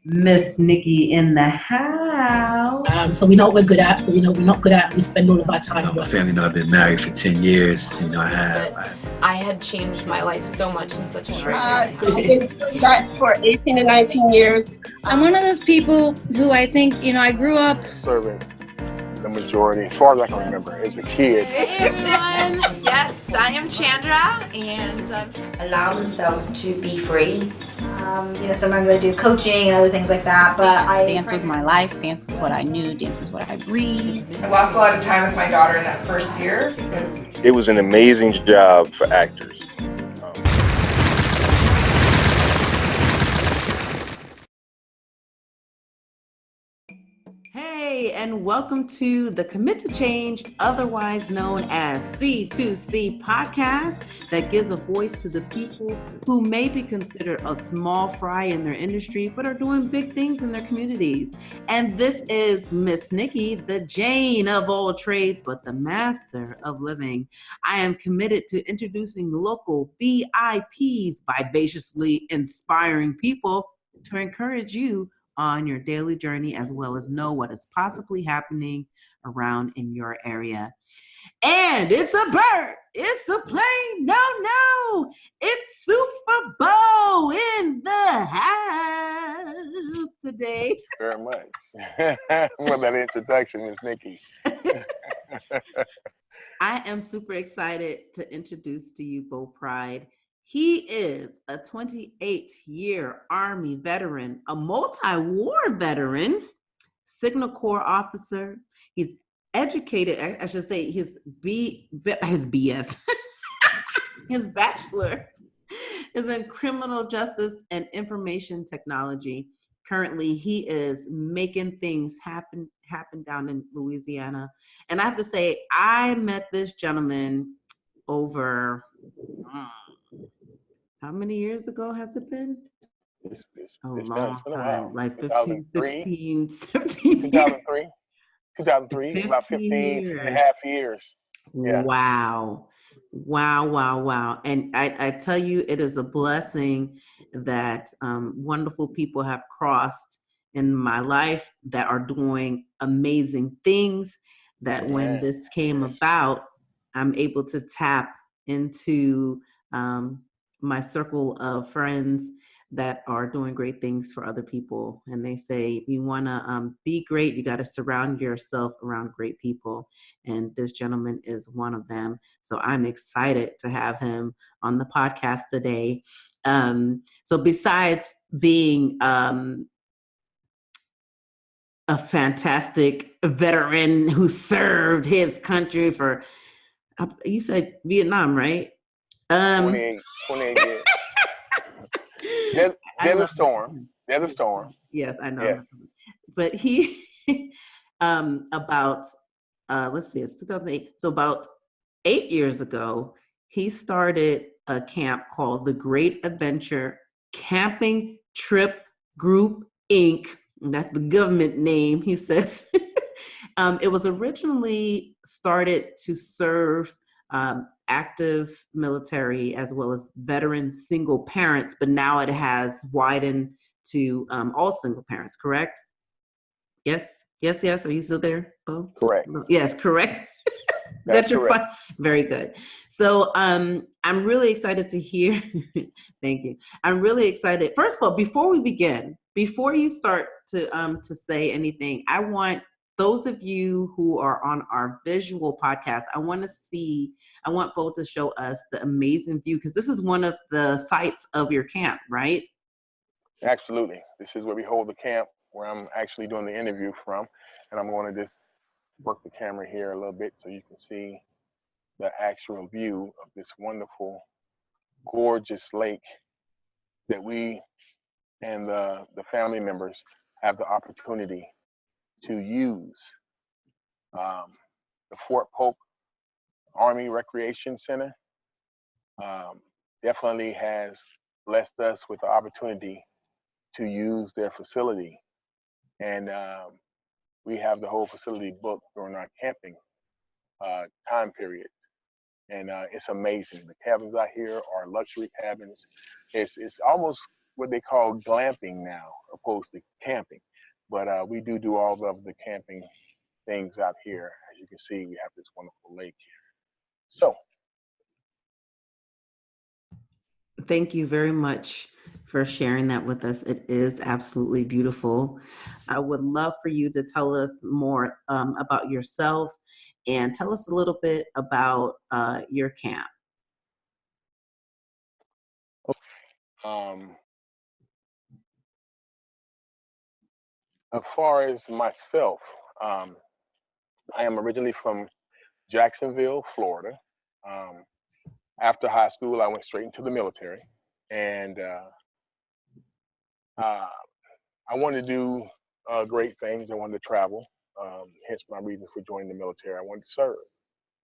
Miss Nikki in the house. So we know what we're good at, but we know we're not good at. We spend all of our time. My family know I've been married for 10 years. I have. I had changed my life so much in such a short I've been doing that for 18 to 19 years. I'm one of those people who I think, I grew up serving the majority, as far as I can remember, as a kid. Hey everyone! Yes, I am Chandra, and allow themselves to be free. Sometimes I do coaching and other things like that, but dance was my life. Dance is what I knew. Dance is what I breathed. I lost a lot of time with my daughter in that first year. It was an amazing job for actors. Hey, and welcome to the Commit to Change, otherwise known as C2C podcast, that gives a voice to the people who may be considered a small fry in their industry, but are doing big things in their communities. And this is Miss Nikki, the Jane of all trades, but the master of living. I am committed to introducing local VIPs, vivaciously inspiring people to encourage you on your daily journey, as well as know what is possibly happening around in your area. And it's a bird, it's a plane, no, it's Super Bowl in the house today. Very much. For that introduction, Ms. Nikki. I am super excited to introduce to you Bo Pride. He is a 28-year Army veteran, a multi-war veteran, Signal Corps officer. He's educated, I should say, his BS, his bachelor is in criminal justice and information technology. Currently, he is making things happen down in Louisiana. And I have to say, I met this gentleman over... how many years ago has it been? It's long been a time, while. like 15, 16, 17 2003. 2003, about 15 and a half years. Yeah. Wow. And I tell you, it is a blessing that wonderful people have crossed in my life that are doing amazing things, that when this came about, I'm able to tap into my circle of friends that are doing great things for other people. And they say, if you want to be great, you got to surround yourself around great people. And this gentleman is one of them. So I'm excited to have him on the podcast today. So besides being a fantastic veteran who served his country for, you said Vietnam, right? 28 years. There's a storm. There's a storm. Yes, I know. Yes. But he, let's see, it's 2008. So about 8 years ago, he started a camp called the Great Adventure Camping Trip Group, Inc. And that's the government name, he says. It was originally started to serve active military as well as veteran single parents, but now it has widened to all single parents, correct? Yes. Are you still there? Oh, correct. Yes, correct. That's correct. Very good. So I'm really excited to hear. Thank you. I'm really excited. First of all, before we begin, before you start to say anything, I want those of you who are on our visual podcast, I want both to show us the amazing view, because this is one of the sites of your camp, right? Absolutely. This is where we hold the camp, where I'm actually doing the interview from. And I'm going to just work the camera here a little bit so you can see the actual view of this wonderful, gorgeous lake that we and the family members have the opportunity to use. The Fort Polk Army Recreation Center definitely has blessed us with the opportunity to use their facility. And we have the whole facility booked during our camping time period. And it's amazing. The cabins out here are luxury cabins. It's almost what they call glamping now, opposed to camping. But we do all of the camping things out here. As you can see, we have this wonderful lake here. So, Thank you very much for sharing that with us. It is absolutely beautiful. I would love for you to tell us more about yourself and tell us a little bit about your camp. um, as far as myself, I am originally from Jacksonville, Florida. Um, After high school, I went straight into the military, and uh, I wanted to do great things. I wanted to travel. Hence my reason for joining the military. I wanted to serve.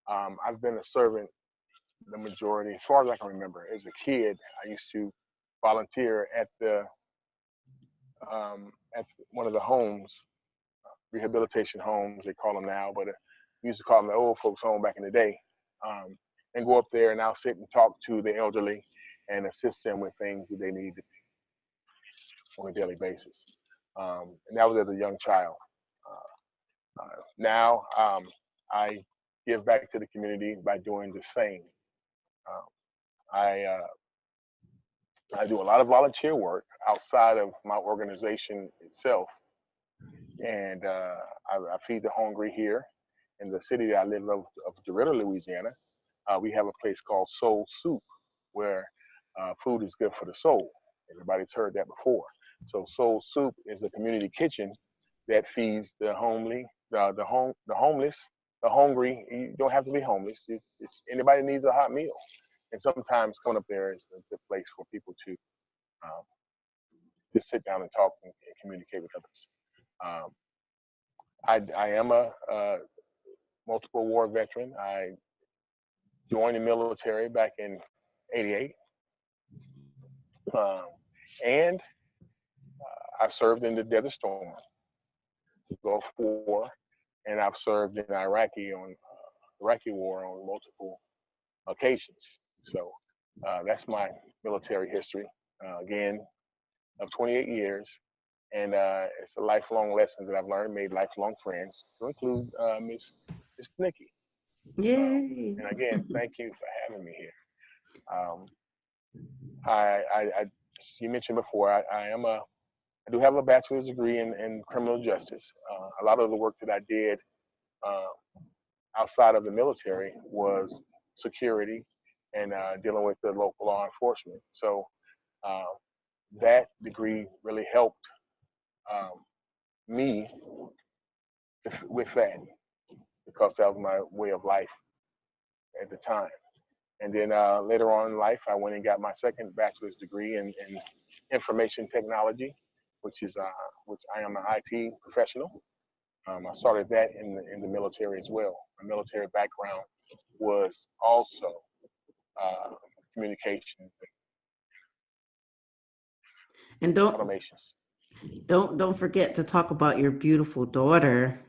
I've been a servant the majority, as far as I can remember. As a kid, I used to volunteer at one of the homes, rehabilitation homes they call them now, but we used to call them the old folks home back in the day. And go up there and I'll sit and talk to the elderly and assist them with things that they need on a daily basis. And that was as a young child. Now I give back to the community by doing the same. Um, I do a lot of volunteer work outside of my organization itself, and I feed the hungry here in the city that I live of DeRidder, Louisiana. We have a place called Soul Soup, where food is good for the soul. Everybody's heard that before. So Soul Soup is a community kitchen that feeds the homeless, the homeless, the hungry. You don't have to be homeless. It's anybody needs a hot meal. And sometimes coming up there is a good place for people to um, just sit down and talk and communicate with others. I am a multiple war veteran. I joined the military back in '88, and I served in the Desert Storm, the Gulf War, and I've served in Iraqi war on multiple occasions. So that's my military history. Again, of 28 years, and it's a lifelong lesson that I've learned, made lifelong friends, to include Miss Nikki. Yay! And again, thank you for having me here. Um, you mentioned before, I do have a bachelor's degree in criminal justice. A lot of the work that I did outside of the military was security and dealing with the local law enforcement. So that degree really helped me with that, because that was my way of life at the time. And then later on in life, I went and got my second bachelor's degree in information technology, which I am an IT professional. I started that in the military as well. My military background was also communications And and automations. don't forget to talk about your beautiful daughter.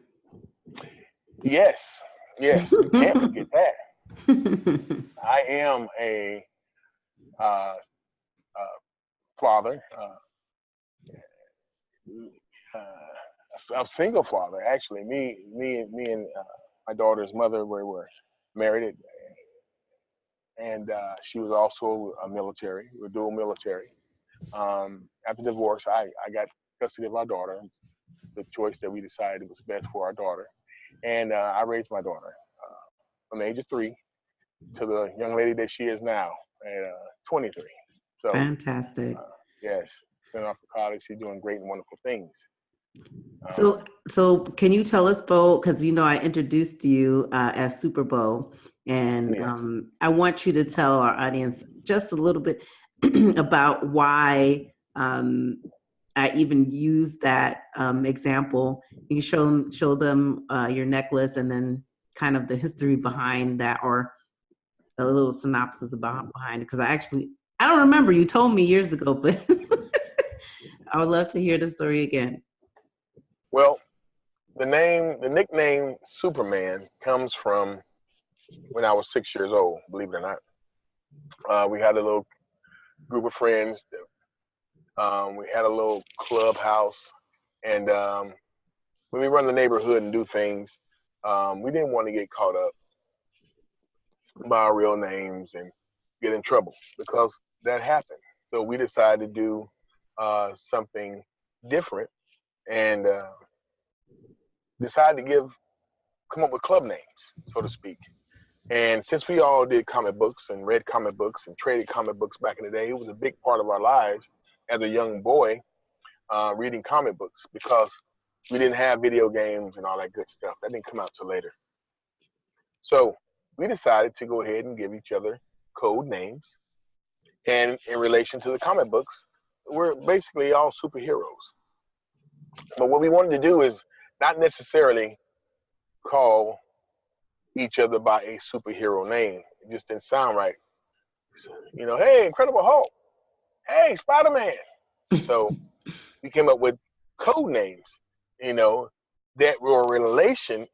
Yes, we can't forget that. I am a father, a single father. Actually, me and my daughter's mother were married, and she was also a military. We were dual military. After divorce, I got custody of our daughter. The choice that we decided was best for our daughter, and I raised my daughter from the age of 3 to the young lady that she is now at 23. So Fantastic. yes, sent off to college. She's doing great and wonderful things. So can you tell us, Bo, because I introduced you as Super Bo, and Yes. I want you to tell our audience just a little bit about why I even used that example. You can show them your necklace, and then kind of the history behind that, or a little synopsis behind it, because I don't remember. You told me years ago, but I would love to hear the story again. Well, the nickname Superman comes from when I was 6 years old, believe it or not. We had a little group of friends We had a little clubhouse, and when we run the neighborhood and do things, we didn't want to get caught up by our real names and get in trouble because that happened. So we decided to do something different and decided to come up with club names, so to speak. And since we all did comic books and read comic books and traded comic books back in the day, it was a big part of our lives as a young boy reading comic books because we didn't have video games and all that good stuff. That didn't come out till later. So we decided to go ahead and give each other code names. And in relation to the comic books, we're basically all superheroes. But what we wanted to do is not necessarily call each other by a superhero name. It just didn't sound right. You know, hey, Incredible Hulk. Hey, Spider-Man. So we came up with code names, you know, that were in relation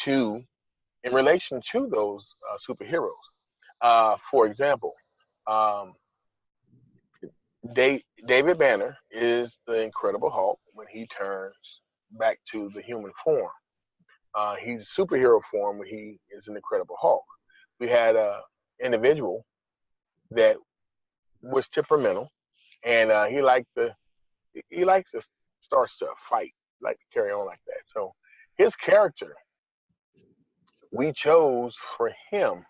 to those superheroes. For example, um, David Banner is the Incredible Hulk when he turns back to the human form. He's superhero form when he is an Incredible Hulk. We had a individual that was temperamental, and he likes to start stuff, fight, like to carry on like that. So his character we chose for him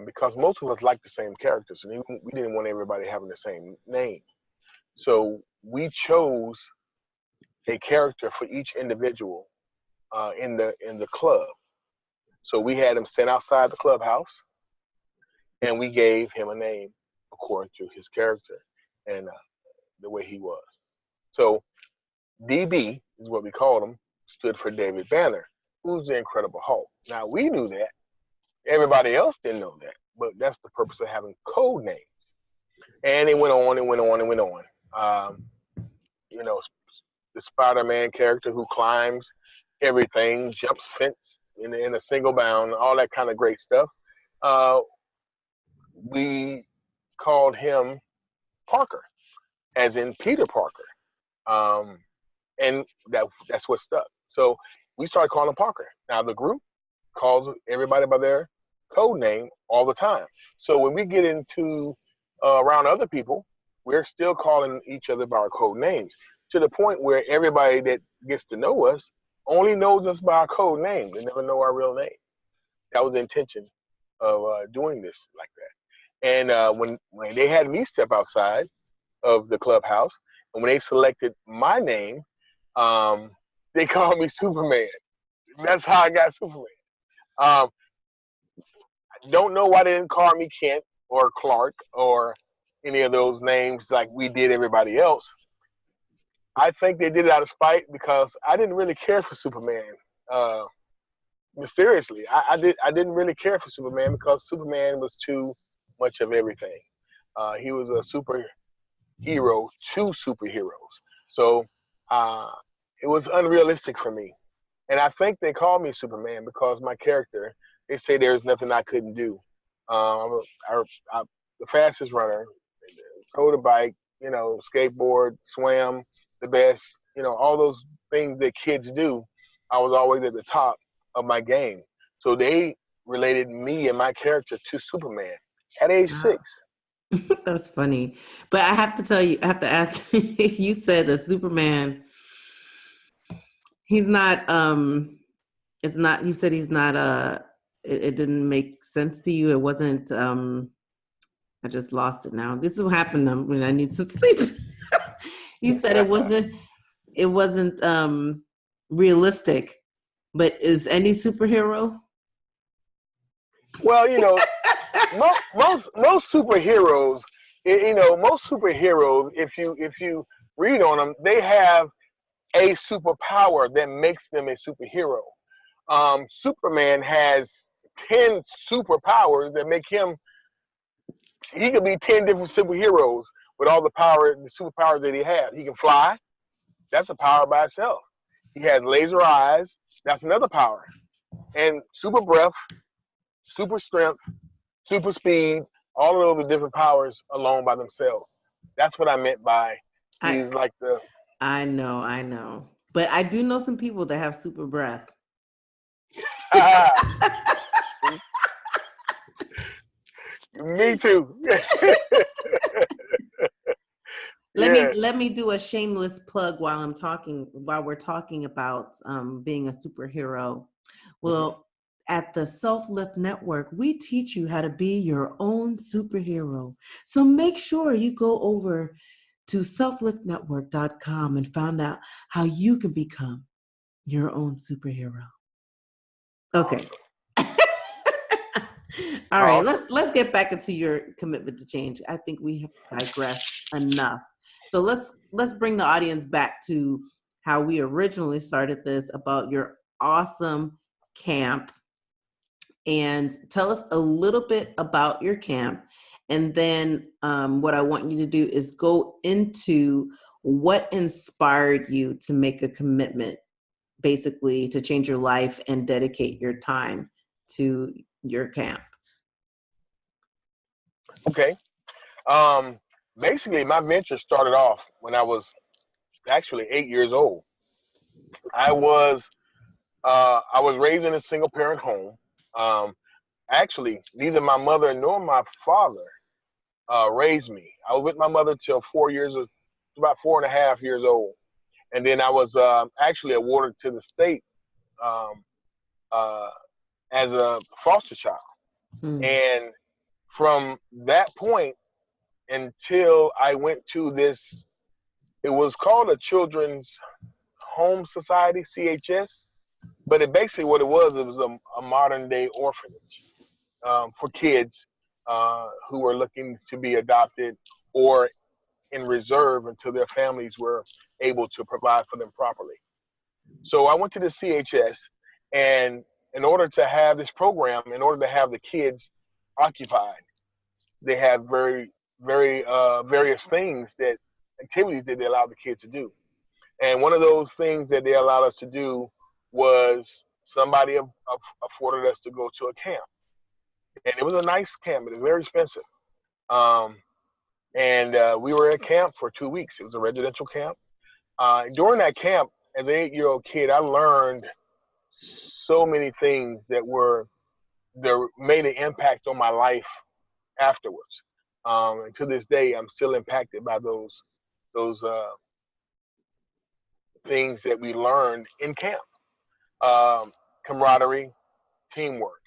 because most of us like the same characters, and we didn't want everybody having the same name. So we chose a character for each individual in the club. So we had him stand outside the clubhouse, and we gave him a name according to his character and the way he was. So DB is what we called him, stood for David Banner, who's the Incredible Hulk. Now we knew that. Everybody else didn't know that, but that's the purpose of having code names. And it went on and went on and went on. You know, the Spider-Man character who climbs everything, jumps fence in a single bound, all that kind of great stuff. We called him Parker, as in Peter Parker. And that's what stuck. So we started calling him Parker. Now the group calls everybody by their code name all the time. So when we get into around other people, we're still calling each other by our code names to the point where everybody that gets to know us only knows us by our code name. They never know our real name. That was the intention of doing this like that. And when they had me step outside of the clubhouse, and when they selected my name, they called me Superman. That's how I got Superman. I don't know why they didn't call me Kent or Clark or any of those names like we did everybody else. I think they did it out of spite because I didn't really care for Superman. Mysteriously, I didn't really care for Superman because Superman was too much of everything. He was a superhero to superheroes, so it was unrealistic for me. And I think they called me Superman because my character. They say there's nothing I couldn't do. I'm the fastest runner, rode a bike, you know, skateboard, swam the best, you know, all those things that kids do. I was always at the top of my game. So they related me and my character to Superman at age 6. That's funny. But I have to tell you, I have to ask, you said that Superman, he's not, it's not, you said he's not, it didn't make sense to you. It wasn't, I just lost it now. This is what happened when I need some sleep. You said it wasn't realistic, but is any superhero? Well, you know, most superheroes, you know, most superheroes, if you read on them, they have a superpower that makes them a superhero. Superman has 10 superpowers that make him. He could be 10 different superheroes with all the superpowers that he has. He can fly. That's a power by itself. He has laser eyes. That's another power. And super breath, super strength, super speed. All of those are different powers alone by themselves. That's what I meant by I he's like the. I know. But I do know some people that have super breath. Me too. Let me do a shameless plug while we're talking about being a superhero. Well, at the Self-Lift Network, we teach you how to be your own superhero. So make sure you go over to selfliftnetwork.com and find out how you can become your own superhero. Okay. All right, let's get back into your commitment to change. I think we have digressed enough. So let's bring the audience back to how we originally started this, about your awesome camp, and tell us a little bit about your camp. And then what I want you to do is go into what inspired you to make a commitment, basically to change your life and dedicate your time to your camp. Okay. Basically, my venture started off when I was actually 8 years old. I was raised in a single parent home. Um, Actually, neither my mother nor my father raised me. I was with my mother till about 4.5 years old, and then I was actually awarded to the state um, uh, as a foster child. And from that point until I went to this, it was called a Children's Home Society, CHS, but basically what it was a modern day orphanage for kids who were looking to be adopted or in reserve until their families were able to provide for them properly. So I went to the CHS, and in order to have this program, in order to have the kids occupied, they have very various things activities that they allow the kids to do. And one of those things that they allowed us to do was somebody afforded us to go to a camp. And it was a nice camp, but it was very expensive. Um, and we were at camp for 2 weeks. It was a residential camp. During that camp, as an 8-year-old kid, I learned so many things that made an impact on my life afterwards. And to this day, I'm still impacted by those things that we learned in camp. Camaraderie, teamwork,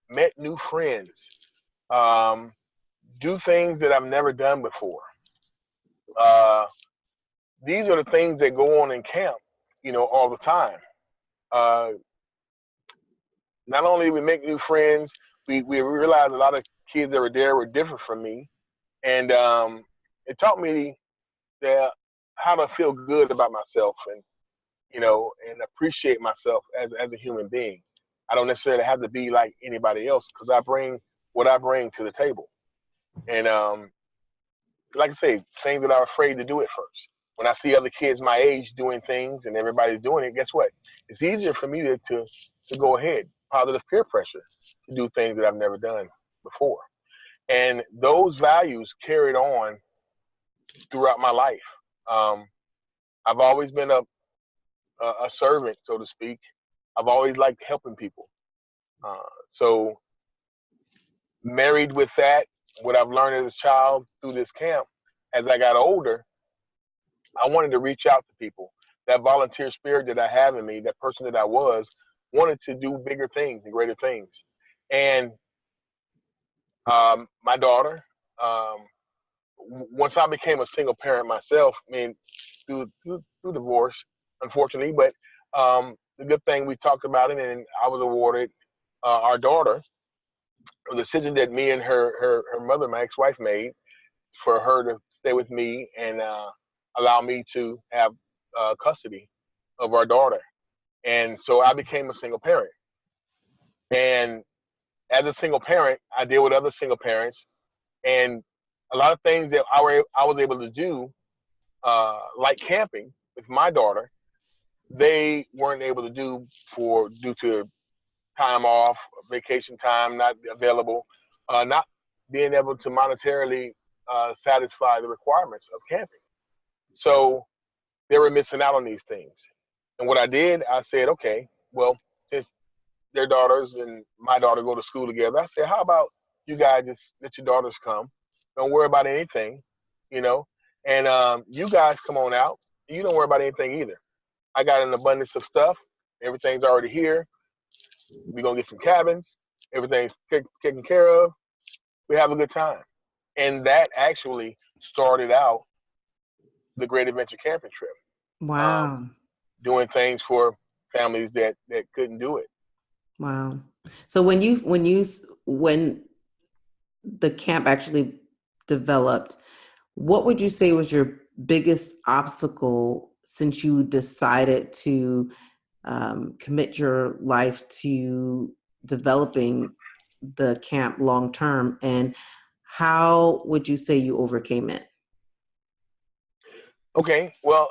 met new friends, um, do things that I've never done before. Uh, these are the things that go on in camp, all the time. Uh, Not only did we make new friends, we realized a lot of kids that were there were different from me, and it taught me that how to feel good about myself, and appreciate myself as a human being. I don't necessarily have to be like anybody else because I bring what I bring to the table. And like I say, things that I'm afraid to do at first. When I see other kids my age doing things and everybody's doing it, guess what? It's easier for me to go ahead. Positive peer pressure to do things that I've never done before. And those values carried on throughout my life. I've always been a servant, so to speak. I've always liked helping people. So married with that, what I've learned as a child through this camp, as I got older, I wanted to reach out to people. That volunteer spirit that I have in me, that person that I was, wanted to do bigger things and greater things. And my daughter, once I became a single parent myself, I mean, through divorce, unfortunately, but the good thing we talked about it, and I was awarded our daughter, a decision that me and her mother, my ex-wife, made for her to stay with me and allow me to have custody of our daughter. And so I became a single parent. And as a single parent, I deal with other single parents, and a lot of things that I was able to do, like camping with my daughter, they weren't able to do due to time off, vacation time not available, not being able to monetarily satisfy the requirements of camping. So they were missing out on these things. And what I did, I said, okay, well, since their daughters and my daughter go to school together, I said, how about you guys just let your daughters come? Don't worry about anything, you know, and you guys come on out. You don't worry about anything either. I got an abundance of stuff. Everything's already here. We're going to get some cabins. Everything's taken care of. We have a good time. And that actually started out the Great Adventure Camping Trip. Wow. Doing things for families that couldn't do it. Wow. So when the camp actually developed, what would you say was your biggest obstacle since you decided to commit your life to developing the camp long term, and how would you say you overcame it? Okay, well,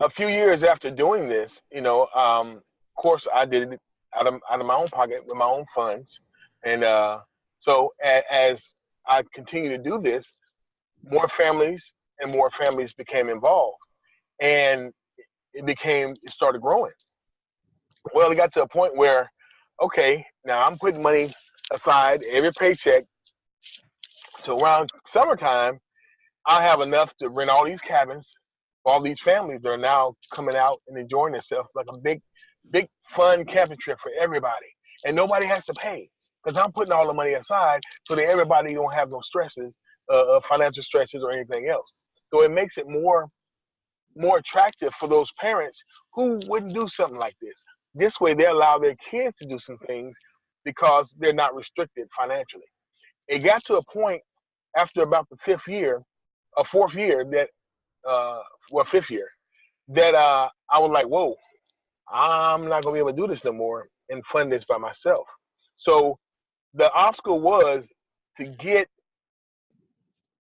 a few years after doing this, of course, I did it out of my own pocket with my own funds, and so as I continue to do this, more families and more families became involved, and it started growing. Well, it got to a point where, okay, now I'm putting money aside every paycheck, so around summertime, I have enough to rent all these cabins for all these families that are now coming out and enjoying themselves, like a big, big fun camping trip for everybody. And nobody has to pay because I'm putting all the money aside so that everybody don't have no stresses, financial stresses or anything else. So it makes it more attractive for those parents who wouldn't do something like this. This way they allow their kids to do some things because they're not restricted financially. It got to a point after about the fifth year that fifth year, that I was like, whoa, I'm not gonna be able to do this no more and fund this by myself. So the obstacle was to get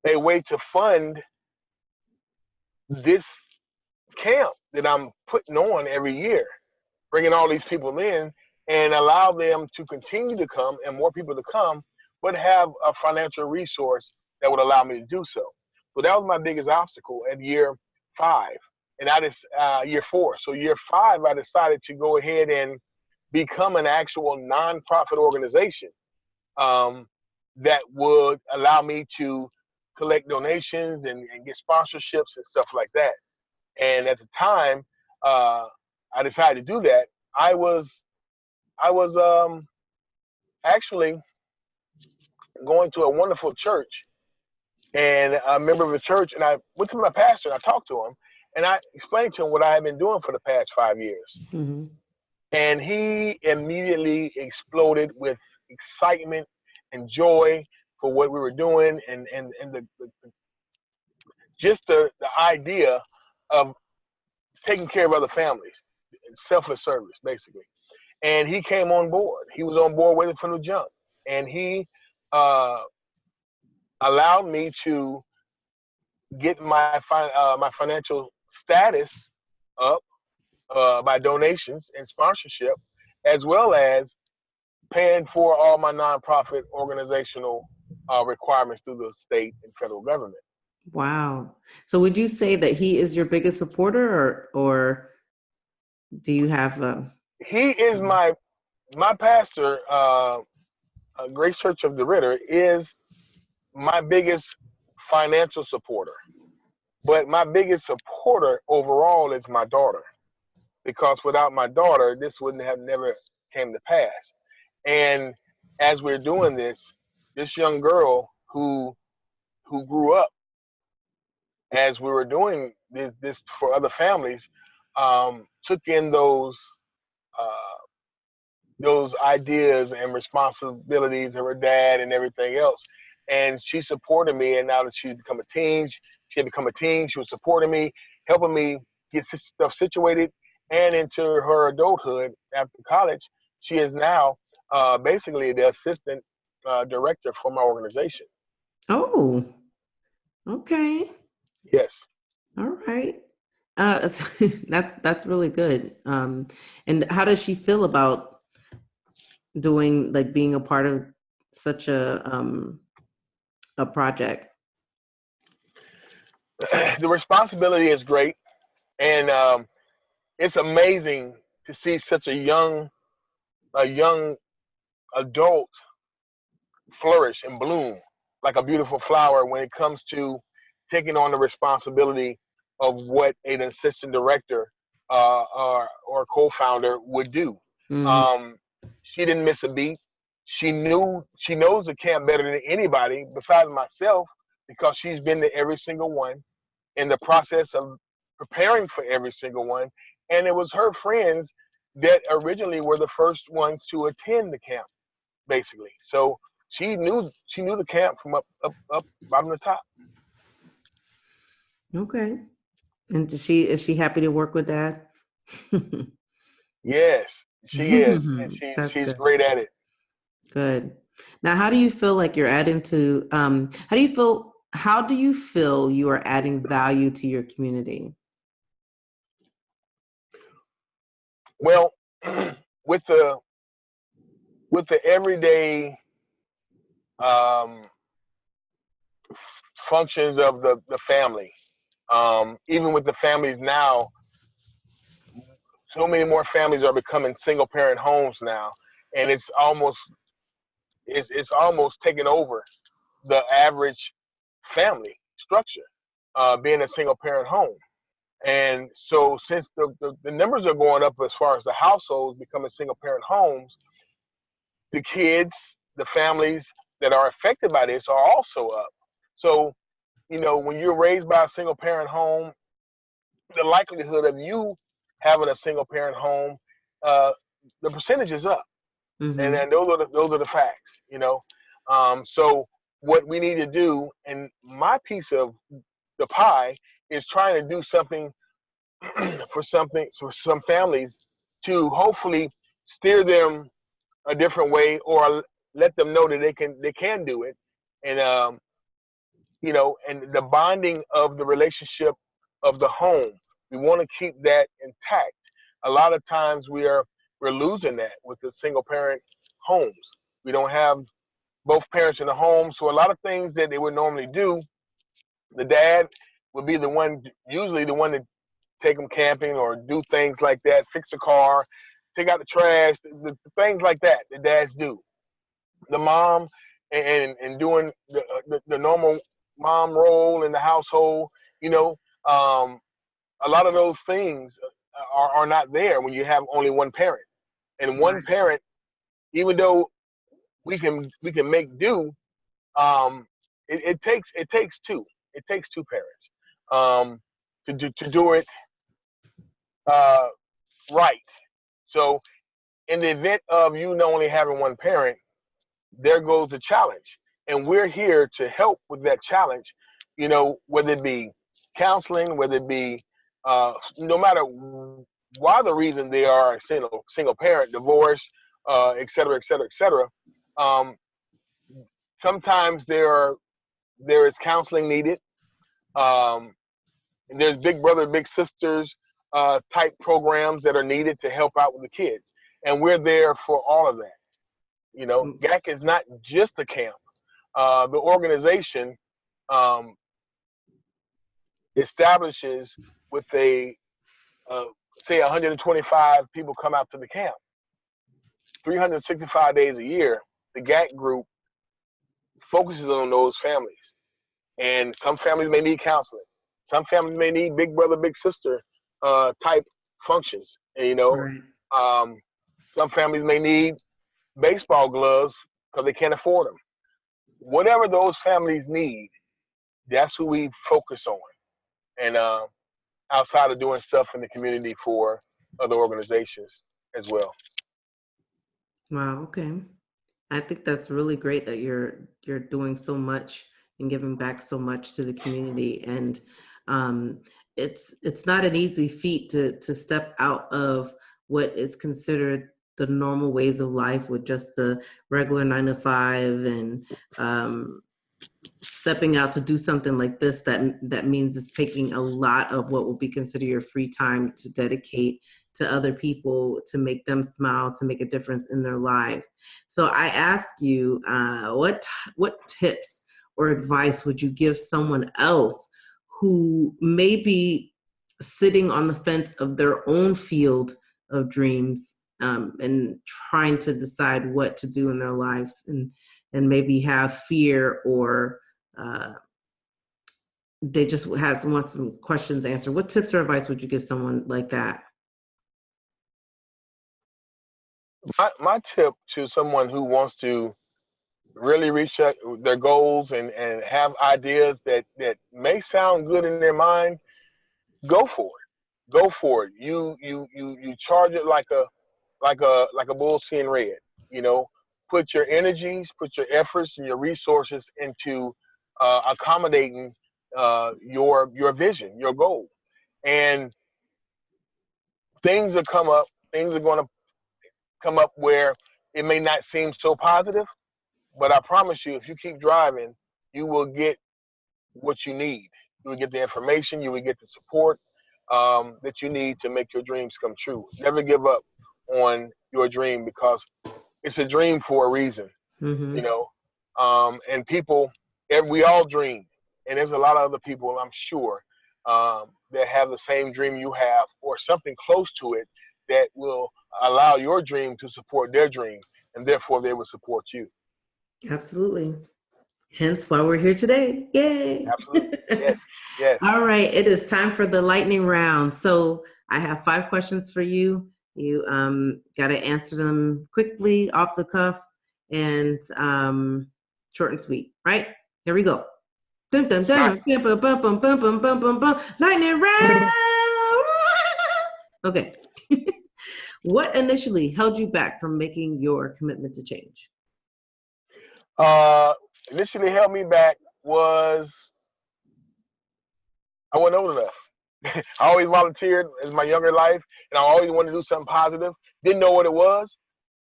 a way to fund this camp that I'm putting on every year, bringing all these people in and allow them to continue to come and more people to come, but have a financial resource that would allow me to do so. So that was my biggest obstacle at year 5. And I just year 4. So year 5, I decided to go ahead and become an actual nonprofit organization that would allow me to collect donations and get sponsorships and stuff like that. And at the time, I decided to do that. I was actually going to a wonderful church and a member of the church, and I went to my pastor and I talked to him and I explained to him what I had been doing for the past 5 years. Mm-hmm. And he immediately exploded with excitement and joy for what we were doing and the idea of taking care of other families, selfless service, basically. And he came on board. He was on board with it from the jump. And he allowed me to get my financial status up by donations and sponsorship, as well as paying for all my nonprofit organizational requirements through the state and federal government. Wow. So would you say that he is your biggest supporter, or do you have a... He is my pastor, Grace Church of the Ritter, is my biggest financial supporter. But my biggest supporter overall is my daughter, because without my daughter, this wouldn't have never came to pass. And as we're doing this young girl who grew up as we were doing this for other families, took in those ideas and responsibilities of her dad and everything else. And she supported me. And now that she's become a teen, she was supporting me, helping me get stuff situated. And into her adulthood after college, she is now basically the assistant director for my organization. Oh, okay. Yes. All right. That's really good. And how does she feel about being a part of such a project? the responsibility is great, and it's amazing to see such a young adult flourish and bloom like a beautiful flower when it comes to taking on the responsibility of what an assistant director or co-founder would do. Mm-hmm. She didn't miss a beat. She knows the camp better than anybody besides myself because she's been to every single one in the process of preparing for every single one. And it was her friends that originally were the first ones to attend the camp, basically. So she knew the camp from up bottom to top. Okay. And is she happy to work with Dad? Yes, she is, and That's she's good. great at it. Good. Now, how do you feel like you're adding to, how do you feel you are adding value to your community? Well, with the everyday um, functions of the family, even with the families now, so many more families are becoming single parent homes now, and it's almost taken over the average family structure, being a single parent home. And so since the numbers are going up as far as the households becoming single parent homes, the kids, the families that are affected by this are also up. So, when you're raised by a single parent home, the likelihood of you having a single parent home, uh, the percentage is up. And Mm-hmm. then those are the facts. So what we need to do, and my piece of the pie is trying to do something for some families to hopefully steer them a different way or let them know that they can do it, and and the bonding of the relationship of the home, we want to keep that intact. A lot of times we're losing that with the single parent homes. We don't have both parents in the home, so a lot of things that they would normally do, the dad would be usually the one to take them camping or do things like that, fix the car, take out the trash, the things like that the dads do. The mom and doing the normal mom role in the household, you know, um, a lot of those things are not there when you have only one parent. And one Right. parent, even though we can make do, um, it takes two. It takes two parents to do it uh, right. So in the event of you not only having one parent, there goes the challenge. And we're here to help with that challenge, whether it be counseling, whether it be no matter why the reason they are a single parent, divorce, et cetera, et cetera, et cetera. Um, Sometimes there is counseling needed. Um, and there's big brother, big sisters type programs that are needed to help out with the kids. And we're there for all of that. GAC is not just a camp. The organization um, establishes with uh, say 125 people come out to the camp. 365 days a year, the GAC group focuses on those families. And some families may need counseling. Some families may need big brother, big sister type functions. And, Right. um, some families may need baseball gloves because they can't afford them. Whatever those families need, that's who we focus on. And outside of doing stuff in the community for other organizations as well. Wow. Okay. I think that's really great that you're doing so much and giving back so much to the community. And um, it's not an easy feat to step out of what is considered the normal ways of life with just the regular 9 to 5 and stepping out to do something like this that means it's taking a lot of what will be considered your free time to dedicate to other people, to make them smile, to make a difference in their lives. So I ask you, what tips or advice would you give someone else who may be sitting on the fence of their own field of dreams, and trying to decide what to do in their lives, and maybe have fear, or they just want some questions answered. What tips or advice would you give someone like that? My tip to someone who wants to really reach their goals and have ideas that may sound good in their mind, go for it. Go for it. You charge it like a bull seeing red. You know, put your energies, put your efforts and your resources into accommodating your vision, your goal, and things will come up. Things are going to come up where it may not seem so positive, but I promise you, if you keep driving, you will get what you need. You will get the information, you will get the support that you need to make your dreams come true. Never give up on your dream, because it's a dream for a reason, you know. And people, and we all dream, and there's a lot of other people, I'm sure, that have the same dream you have, or something close to it, that will allow your dream to support their dream, and therefore they will support you. Absolutely. Hence why we're here today. Yay. Absolutely. Yes. Yes. All right. It is time for the lightning round. So I have 5 questions for you. You got to answer them quickly, off the cuff, and short and sweet. Right? Here we go. Dun, dun, dun. Bum, bum, bum, bum, bum, bum, bum, bum, bum. Lightning round. Okay. What initially held you back from making your commitment to change? Initially held me back was I wasn't old enough. I always volunteered in my younger life, and I always wanted to do something positive. Didn't know what it was,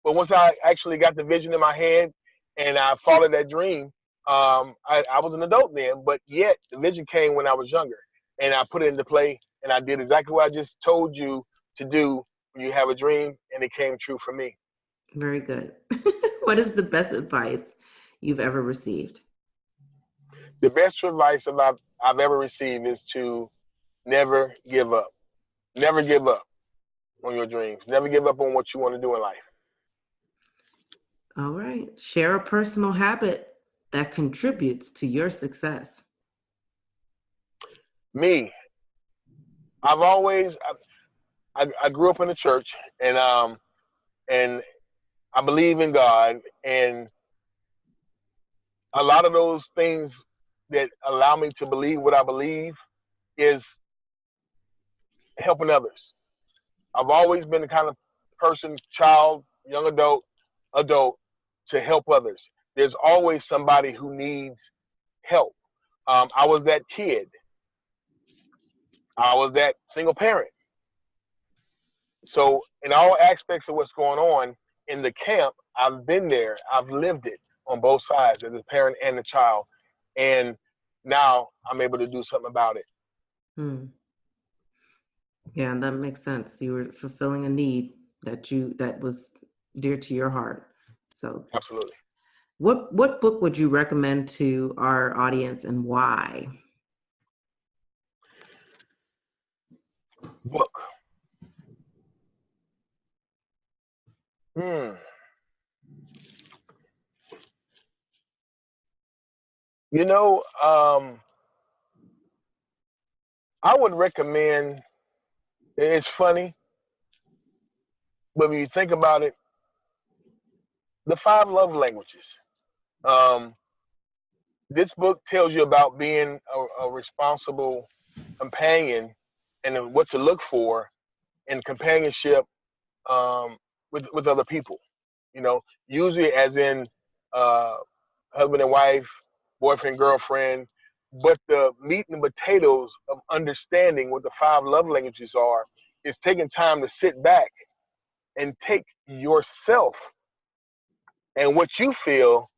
but once I actually got the vision in my head and I followed that dream, I was an adult then, but yet the vision came when I was younger, and I put it into play, and I did exactly what I just told you to do when you have a dream, and it came true for me. Very good. What is the best advice you've ever received? The best advice I've ever received is to never give up. Never give up on your dreams. Never give up on what you want to do in life. All right. Share a personal habit that contributes to your success. Me, I've always, I grew up in the church, and I believe in God, and a lot of those things that allow me to believe what I believe is helping others. I've always been the kind of person, child, young adult, to help others. There's always somebody who needs help. I was that kid. I was that single parent. So in all aspects of what's going on in the camp, I've been there. I've lived it on both sides, as a parent and a child. And now I'm able to do something about it. Yeah, that makes sense. You were fulfilling a need that was dear to your heart. So absolutely. What book would you recommend to our audience, and why? Book. You know, I would recommend, it's funny, but when you think about it, the 5 love languages. This book tells you about being a responsible companion and what to look for in companionship with other people. You know, usually as in husband and wife, boyfriend, girlfriend, but the meat and potatoes of understanding what the 5 love languages are is taking time to sit back and take yourself and what you feel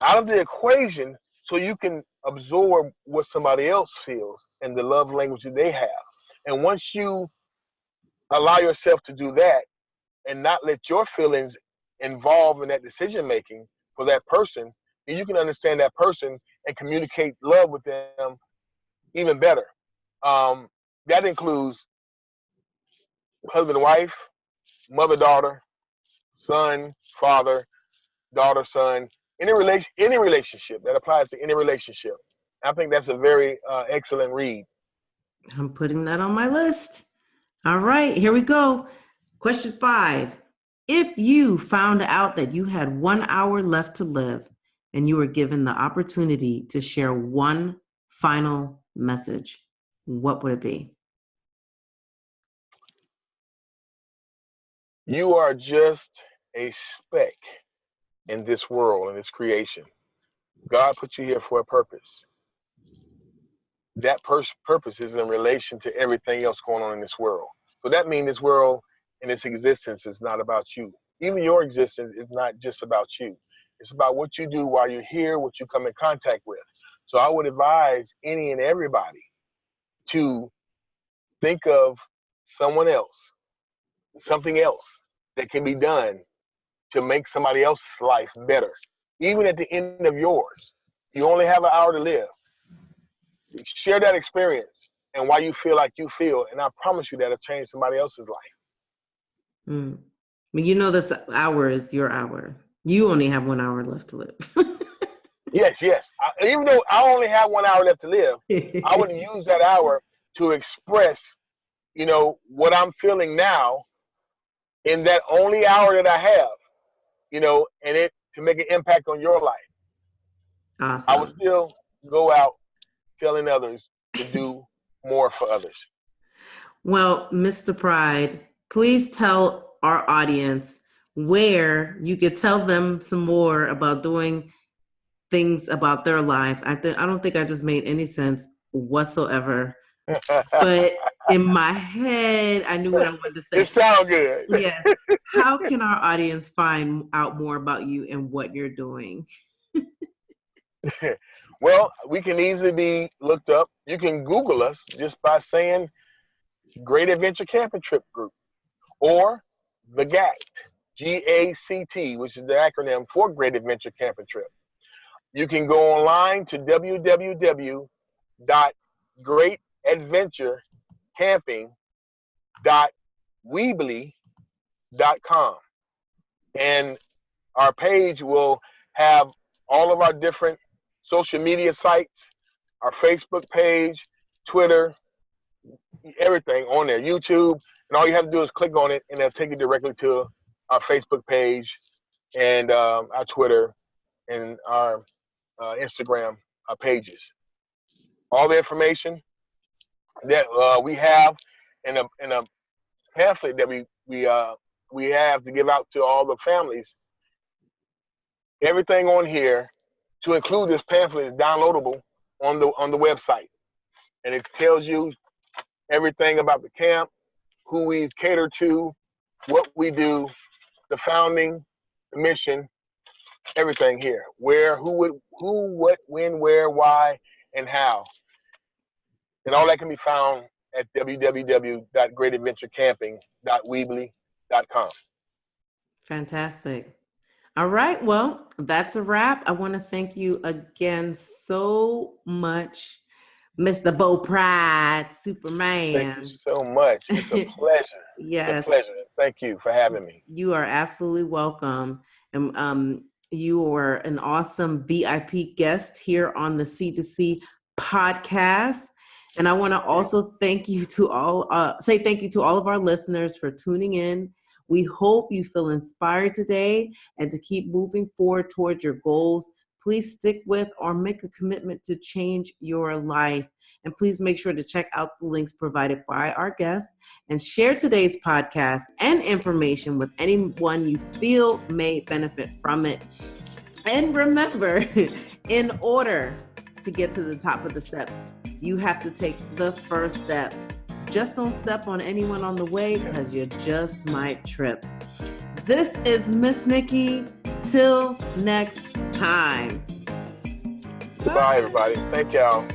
out of the equation, so you can absorb what somebody else feels and the love language that they have. And once you allow yourself to do that and not let your feelings involve in that decision making for that person, then you can understand that person and communicate love with them even better. That includes husband, wife, mother, daughter, son, father, daughter, son, any relationship that applies to any relationship. I think that's a very excellent read. I'm putting that on my list. All right, here we go. Question 5. If you found out that you had 1 hour left to live and you were given the opportunity to share one final message, what would it be? You are just a speck in this world, in this creation. God put you here for a purpose. That purpose is in relation to everything else going on in this world. So that means this world and its existence is not about you. Even your existence is not just about you. It's about what you do while you're here, what you come in contact with. So I would advise any and everybody to think of someone else, something else that can be done to make somebody else's life better. Even at the end of yours, you only have an hour to live. Share that experience and why you feel like you feel, and I promise you that'll change somebody else's life. Mm. But you know this hour is your hour. You only have 1 hour left to live. Yes. Even though I only have 1 hour left to live, I would use that hour to express, what I'm feeling now in that only hour that I have, and it to make an impact on your life. Awesome. I would still go out telling others to do more for others. Well, Mr. Pride, please tell our audience where you could tell them some more about doing things about their life. I don't think I just made any sense whatsoever. But in my head, I knew what I wanted to say. It sounds good. Yes. How can our audience find out more about you and what you're doing? Well, we can easily be looked up. You can Google us just by saying Great Adventure Camping Trip Group or the GACT, G-A-C-T, which is the acronym for Great Adventure Camping Trip. You can go online to www.greatadventurecamping.weebly.com. And our page will have all of our different social media sites, our Facebook page, Twitter, everything on there, YouTube. And all you have to do is click on it, and it'll take you directly to our Facebook page and our Twitter and our Instagram pages. All the information that we have in a pamphlet that we have to give out to all the families. Everything on here, to include this pamphlet, is downloadable on the website, and it tells you everything about the camp, who we cater to, what we do, the founding, the mission, everything here. Where, who, what, when, where, why, and how. And all that can be found at www.greatadventurecamping.weebly.com. Fantastic. All right. Well, that's a wrap. I want to thank you again so much, Mr. Bo Pride, Superman. Thank you so much. It's a pleasure. Yes. It's a pleasure. Thank you for having me. You are absolutely welcome. And you are an awesome VIP guest here on the C2C podcast. And I want to also say thank you to all of our listeners for tuning in. We hope you feel inspired today and to keep moving forward towards your goals. Please stick with or make a commitment to change your life. And please make sure to check out the links provided by our guests and share today's podcast and information with anyone you feel may benefit from it. And remember, in order to get to the top of the steps, you have to take the first step. Just don't step on anyone on the way because you just might trip. This is Miss Nikki. Till next time. Goodbye, everybody. Thank y'all.